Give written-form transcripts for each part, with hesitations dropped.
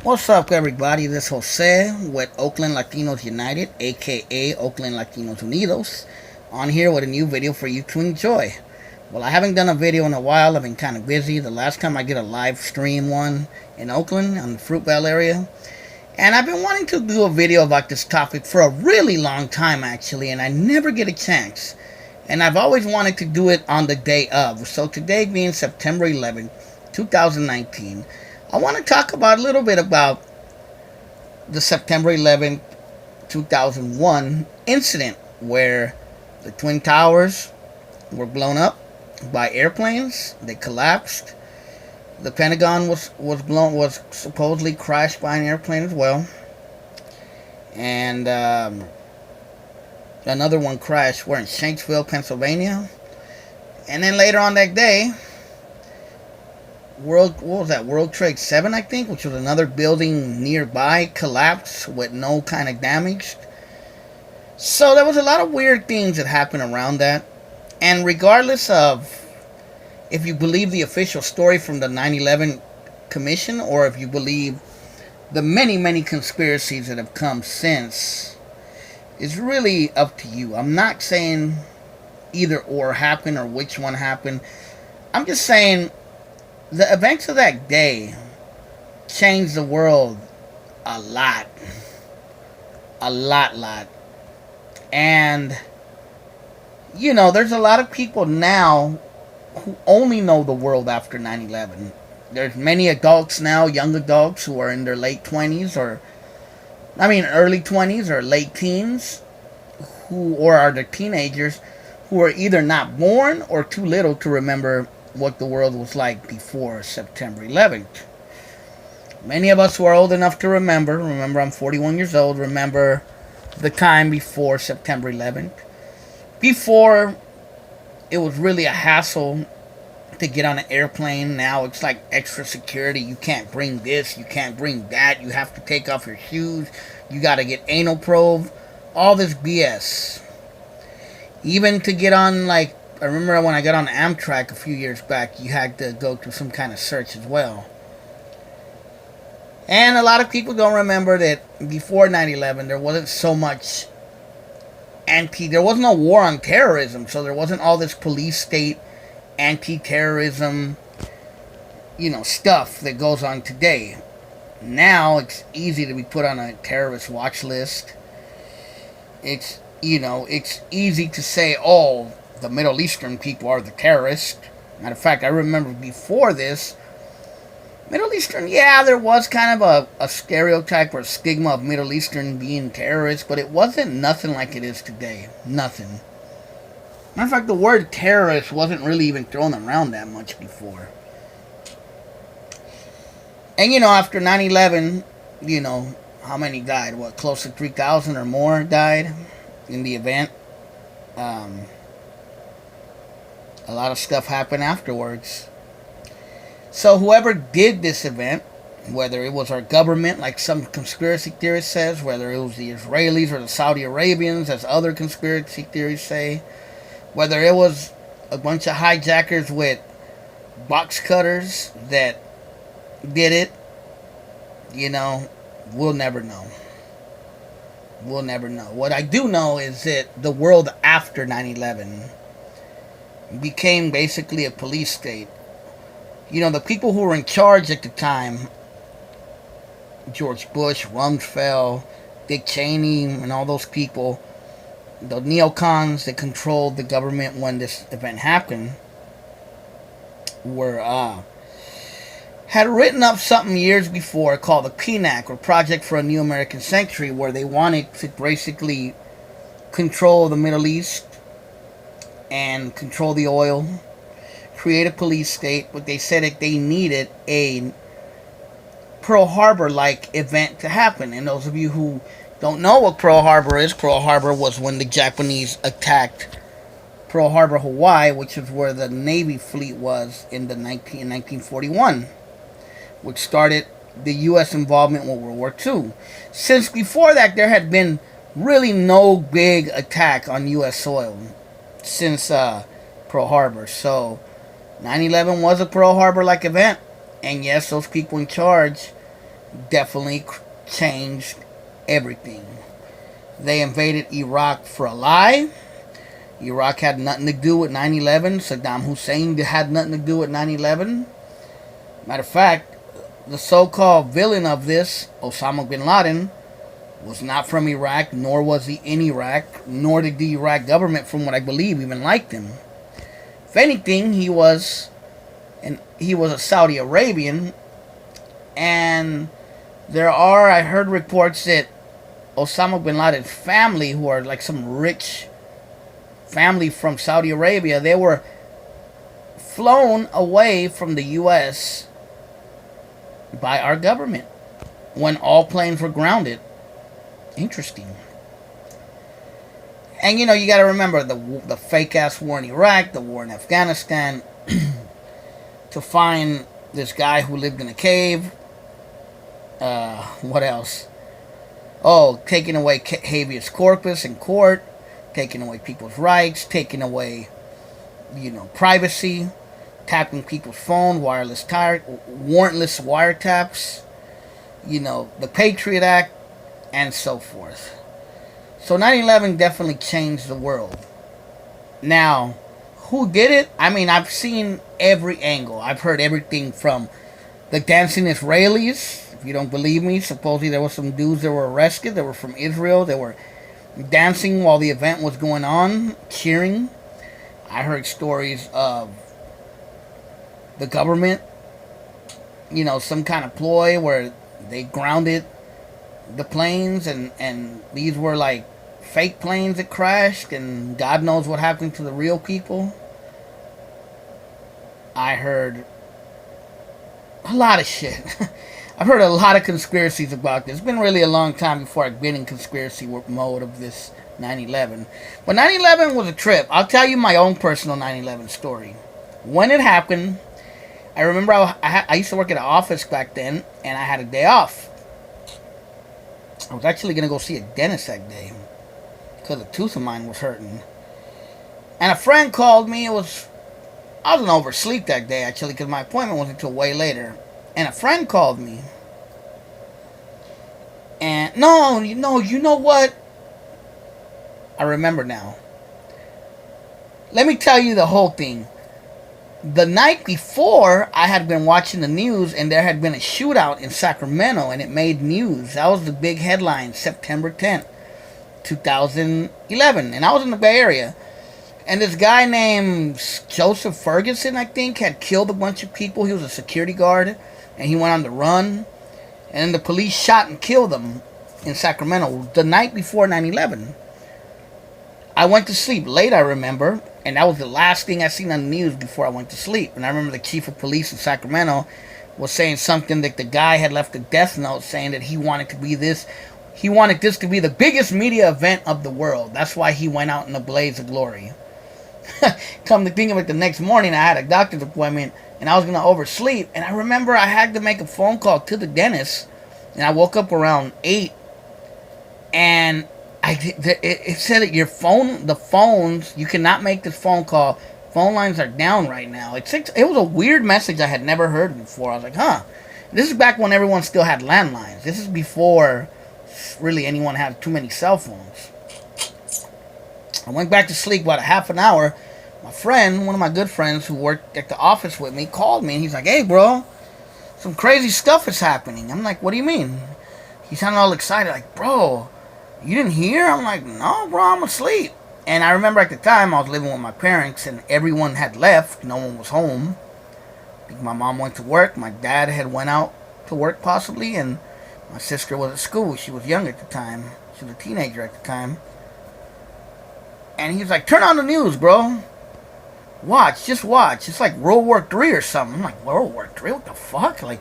What's up, everybody? This is Jose with Oakland Latinos United, aka Oakland Latinos Unidos, on here with a new video for you to enjoy. Well, I haven't done a video in a while. I've been kind of busy. The last time I did a live stream one in Oakland on the Fruitvale area. And I've been wanting to do a video about this topic for a really long time, actually, and I never get a chance. And I've always wanted to do it on the day of. So today being September 11th, 2019, I want to talk about a little bit about the September 11th, 2001 incident where the Twin Towers were blown up by airplanes. They collapsed. The Pentagon was supposedly crashed by an airplane as well, and another one crashed. We're in Shanksville, Pennsylvania, and then later on that day, what was that? World Trade 7, I think, which was another building nearby, collapsed with no kind of damage. So there was a lot of weird things that happened around that, and regardless of if you believe the official story from the 9/11 Commission, or if you believe the many conspiracies that have come since, it's really up to you. I'm not saying either or happened or which one happened. I'm just saying the events of that day changed the world a lot. A lot. And, there's a lot of people now who only know the world after 9/11. There's many adults now, young adults, who are in their late 20s early 20s or late teens, or are the teenagers who are either not born or too little to remember what the world was like before September 11th. Many of us who are old enough to remember I'm 41 years old, remember the time before September 11th. Before, it was really a hassle to get on an airplane. Now it's like extra security. You can't bring this, you can't bring that, you have to take off your shoes, you gotta get anal probe, all this BS. Even to get on, I remember when I got on Amtrak a few years back, you had to go through some kind of search as well. And a lot of people don't remember that before 9/11, there wasn't so much there was no war on terrorism, so there wasn't all this police state anti-terrorism, stuff that goes on today. Now it's easy to be put on a terrorist watch list. It's easy to say, oh, the Middle Eastern people are the terrorists. Matter of fact, I remember before this, Middle Eastern, there was kind of a stereotype or a stigma of Middle Eastern being terrorists, but it wasn't nothing like it is today. Nothing. Matter of fact, the word terrorist wasn't really even thrown around that much before. And, after 9/11, how many died? Close to 3,000 or more died in the event. A lot of stuff happened afterwards. So whoever did this event, whether it was our government, like some conspiracy theorist says, whether it was the Israelis or the Saudi Arabians, as other conspiracy theories say, whether it was a bunch of hijackers with box cutters that did it, we'll never know. We'll never know. What I do know is that the world after 9/11 became basically a police state. The people who were in charge at the time, George Bush, Rumsfeld, Dick Cheney, and all those people, the neocons that controlled the government when this event happened, had written up something years before called the PNAC, or Project for a New American Century, where they wanted to basically control the Middle East and control the oil, create a police state, but they said that they needed a Pearl Harbor-like event to happen. And those of you who don't know what Pearl Harbor is, Pearl Harbor was when the Japanese attacked Pearl Harbor, Hawaii, which is where the Navy fleet was in 1941, which started the U.S. involvement in World War II. Since before that, there had been really no big attack on U.S. soil since Pearl Harbor. So 9/11 was a Pearl Harbor-like event. And yes, those people in charge definitely changed everything. They invaded Iraq for a lie. Iraq had nothing to do with 9/11. Saddam Hussein had nothing to do with 9/11. Matter of fact, the so-called villain of this, Osama bin Laden, was not from Iraq, nor was he in Iraq, nor did the Iraq government, from what I believe, even like him. If anything, he was a Saudi Arabian, and I heard reports that Osama bin Laden's family, who are like some rich family from Saudi Arabia, they were flown away from the U.S. by our government when all planes were grounded. Interesting. And you got to remember the fake ass war in Iraq, the war in Afghanistan, to find this guy who lived in a cave. What else? Oh, taking away habeas corpus in court, taking away people's rights, taking away, privacy, tapping people's phone, warrantless wiretaps, the Patriot Act, and so forth. So 9/11 definitely changed the world. Now, who did it? I mean, I've seen every angle. I've heard everything from the dancing Israelis. If you don't believe me, supposedly there were some dudes that were arrested. They were from Israel. They were dancing while the event was going on, cheering. I heard stories of the government, some kind of ploy where they grounded the planes, and these were like fake planes that crashed, and God knows what happened to the real people. I heard a lot of shit. I've heard a lot of conspiracies about this. It's been really a long time before I've been in conspiracy mode of this 9/11. But 9/11 was a trip. I'll tell you my own personal 9/11 story. When it happened, I remember I used to work at an office back then, and I had a day off. I was actually going to go see a dentist that day because a tooth of mine was hurting. And a friend called me. I was in oversleep that day, actually, because my appointment wasn't until way later. And a friend called me. And, no, you know what? I remember now. Let me tell you the whole thing. The night before, I had been watching the news, and there had been a shootout in Sacramento, and it made news. That was the big headline, September 10th, 2011. And I was in the Bay Area. And this guy named Joseph Ferguson, I think, had killed a bunch of people. He was a security guard, and he went on the run. And then the police shot and killed him in Sacramento the night before 9/11. I went to sleep late, I remember, and that was the last thing I seen on the news before I went to sleep. And I remember the chief of police in Sacramento was saying something that the guy had left a death note saying that he wanted this to be the biggest media event of the world. That's why he went out in a blaze of glory. Come to think of it, the next morning I had a doctor's appointment, and I was going to oversleep. And I remember I had to make a phone call to the dentist, and I woke up around 8, and it said that the phones, you cannot make this phone call. Phone lines are down right now. It was a weird message I had never heard before. I was like, huh. This is back when everyone still had landlines. This is before really anyone had too many cell phones. I went back to sleep about a half an hour. My friend, one of my good friends who worked at the office with me, called me, and he's like, hey, bro, some crazy stuff is happening. I'm like, what do you mean? He sounded all excited, like, bro, you didn't hear? I'm like, no, bro, I'm asleep. And I remember at the time I was living with my parents, and everyone had left. No one was home. I think my mom went to work. My dad had went out to work possibly, and my sister was at school. She was young at the time. She was a teenager at the time. And he's like, turn on the news, bro. Just watch. It's like World War III or something. I'm like, World War III? What the fuck? Like,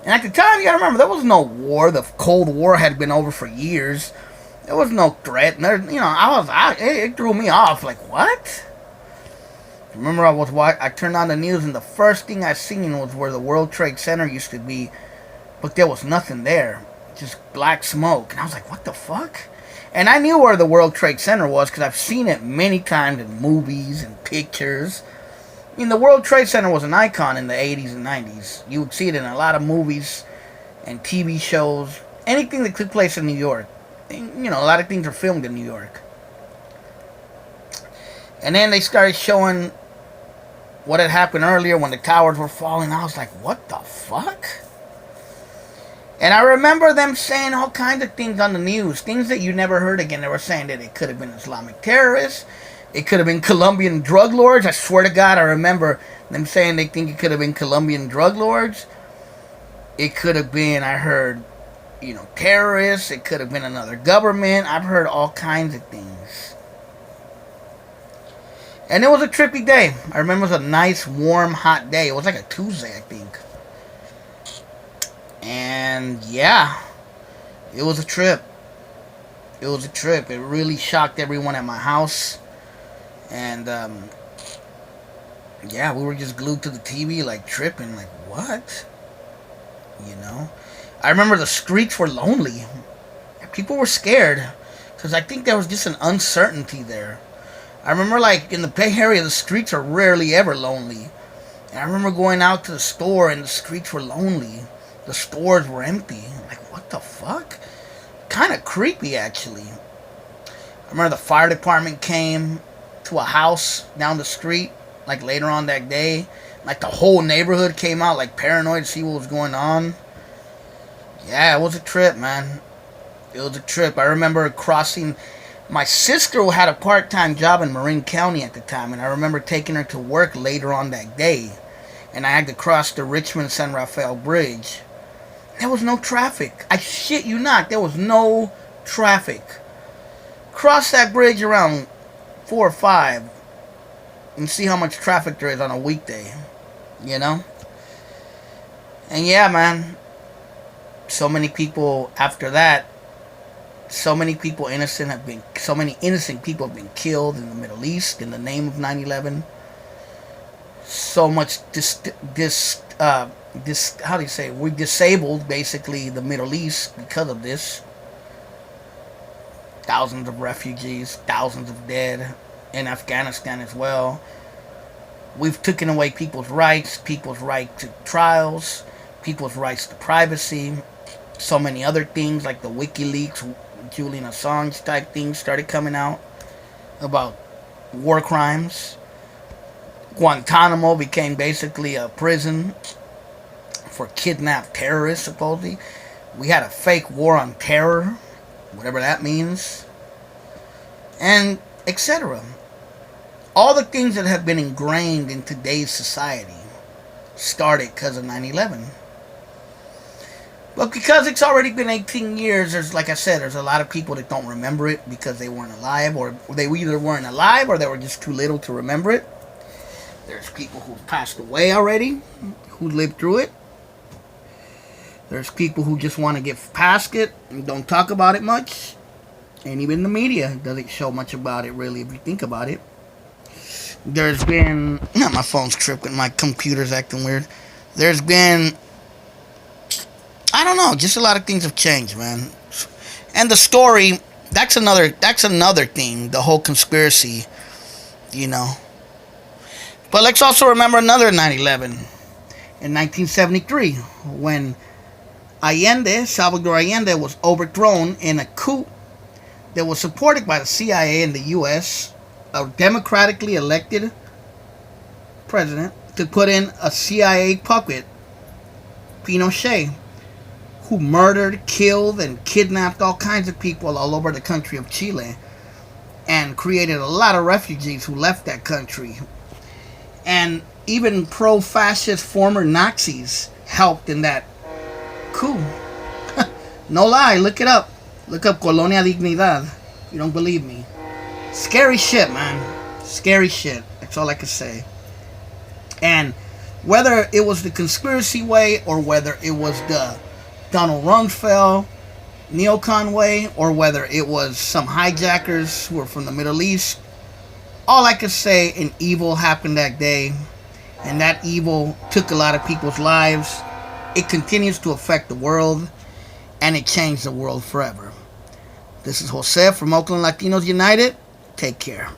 and at the time, you gotta remember, there was no war. The Cold War had been over for years. There was no threat. It threw me off. Like, what? Remember, I turned on the news, and the first thing I seen was where the World Trade Center used to be, but there was nothing there. Just black smoke. And I was like, what the fuck? And I knew where the World Trade Center was because I've seen it many times in movies and pictures. I mean, the World Trade Center was an icon in the 80s and 90s. You would see it in a lot of movies. and TV shows, anything that took place in New York. And, a lot of things are filmed in New York. And then they started showing what had happened earlier when the towers were falling. I was like, what the fuck? And I remember them saying all kinds of things on the news, things that you never heard again. They were saying that it could have been Islamic terrorists, it could have been Colombian drug lords. I swear to God, I remember them saying they think it could have been Colombian drug lords. It could have been, I heard, terrorists. It could have been another government. I've heard all kinds of things. And it was a trippy day. I remember it was a nice, warm, hot day. It was like a Tuesday, I think. And yeah, it was a trip. It was a trip. It really shocked everyone at my house. And yeah, we were just glued to the TV, like tripping, like what? I remember the streets were lonely. People were scared because I think there was just an uncertainty there. I remember, like, in the Bay Area, the streets are rarely ever lonely. And I remember going out to the store and the streets were lonely. The stores were empty. Like, what the fuck? Kind of creepy, actually. I remember the fire department came to a house down the street, like, later on that day. Like, the whole neighborhood came out, like, paranoid to see what was going on. Yeah, it was a trip, man. It was a trip. I remember crossing... My sister had a part-time job in Marin County at the time, and I remember taking her to work later on that day. And I had to cross the Richmond-San Rafael Bridge. There was no traffic. I shit you not. There was no traffic. Cross that bridge around 4 or 5 and see how much traffic there is on a weekday. And yeah, man. So many people after that. So many innocent people have been killed in the Middle East in the name of 9/11. So much how do you say? We disabled basically the Middle East because of this. Thousands of refugees, thousands of dead in Afghanistan as well. We've taken away people's rights to trials, people's rights to privacy. So many other things like the WikiLeaks, Julian Assange type things started coming out about war crimes. Guantanamo became basically a prison for kidnapped terrorists, supposedly. We had a fake war on terror, whatever that means, and etc. All the things that have been ingrained in today's society started because of 9/11. But because it's already been 18 years, there's, like I said, there's a lot of people that don't remember it because they weren't alive, or they either weren't alive or they were just too little to remember it. There's people who've passed away already, who lived through it. There's people who just want to get past it and don't talk about it much. And even the media doesn't show much about it, really, if you think about it. There's been... my phone's tripping, my computer's acting weird. There's been... I don't know, just a lot of things have changed, man. And the story, that's another thing, the whole conspiracy, But let's also remember another 9/11 in 1973 when Salvador Allende was overthrown in a coup that was supported by the CIA and the U.S., a democratically elected president, to put in a CIA puppet, Pinochet, who murdered, killed, and kidnapped all kinds of people all over the country of Chile and created a lot of refugees who left that country. And even pro-fascist former Nazis helped in that coup. No lie, look it up. Look up Colonia Dignidad. You don't believe me. Scary shit, man. Scary shit. That's all I can say. And whether it was the conspiracy way or whether it was the Donald Rumsfeld neocon way or whether it was some hijackers who were from the Middle East, all I can say, an evil happened that day, and that evil took a lot of people's lives. It continues to affect the world, and it changed the world forever. This is Jose from Oakland Latinos United. Take care.